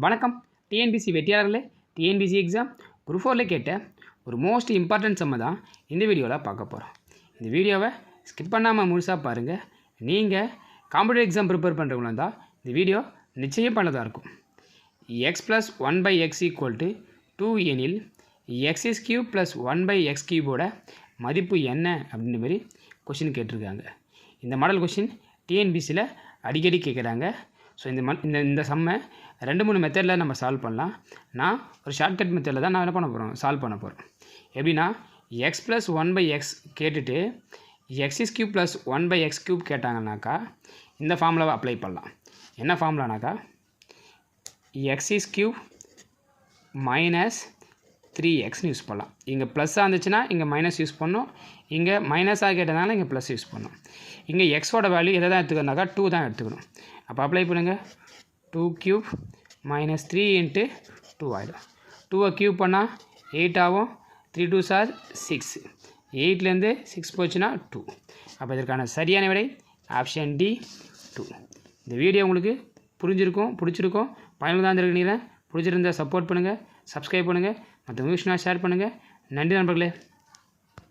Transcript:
வணக்கம் TNPSC வெற்றியாளர்களே. TNPSC exam group 4ல கேட்ட ஒரு மோஸ்ட் இம்பார்ட்டன்ட் சம்ம தான் இந்த வீடியோவில் பார்க்க போகிறோம். இந்த வீடியோவை ஸ்கிப் பண்ணாமல் முழுசாக பாருங்கள். நீங்கள் காம்படிட்டிவ் எக்ஸாம் ப்ரிப்பேர் பண்ணுறவங்களா இருந்தால் இந்த வீடியோ நிச்சயம் பண்ணதாக இருக்கும். x + 1/x = 2 எனில் x³ + 1/x³ மதிப்பு என்ன அப்படின்ற மாதிரி கொஷின் கேட்டிருக்காங்க. இந்த மாடல் கொஷின் டிஎன்பிசியில் அடிக்கடி கேட்குறாங்க. ஸோ இந்த சம்மை 2-3 மெத்தடில் நம்ம சால்வ் பண்ணலாம். நான் ஒரு ஷார்ட்கட் மெத்தடில் தான் நான் என்ன பண்ண போகிறோம், சால்வ் பண்ண போகிறோம். எப்படின்னா x + 1/x கேட்டுட்டு x³ + 1/x³ கேட்டாங்கன்னாக்கா இந்த ஃபார்முலாவை அப்ளை பண்ணலாம். என்ன ஃபார்முலானாக்கா x³ - 3x யூஸ் பண்ணலாம். இங்கே ப்ளஸ்ஸாக இருந்துச்சுன்னா இங்கே மைனஸ் யூஸ் பண்ணோம். இங்கே மைனஸாக கேட்டதுனால இங்கே ப்ளஸ் யூஸ் பண்ணோம். இங்கே எக்ஸோட வேல்யூ எதை தான் எடுத்துக்கணுனாக்கா 2 தான் எடுத்துக்கணும். அப்போ அப்ளை பண்ணுங்கள். 2³ - 3 × 2 ஆகிடும். 2 க்யூப் பண்ணால் 8 ஆகும். 3 2s are 6. 8லேருந்து 6 போச்சுன்னா 2. அப்போ இதற்கான சரியான விடை ஆப்ஷன் டி 2. இந்த வீடியோ உங்களுக்கு பிடிச்சிருக்கும், பயனுள்ளதாக இருந்துருக்கீங்களா? பிடிச்சிருந்தால் சப்போர்ட் பண்ணுங்கள், சப்ஸ்கிரைப் பண்ணுங்கள், மற்ற விஷயம் ஷேர் பண்ணுங்கள். நன்றி நண்பர்களே.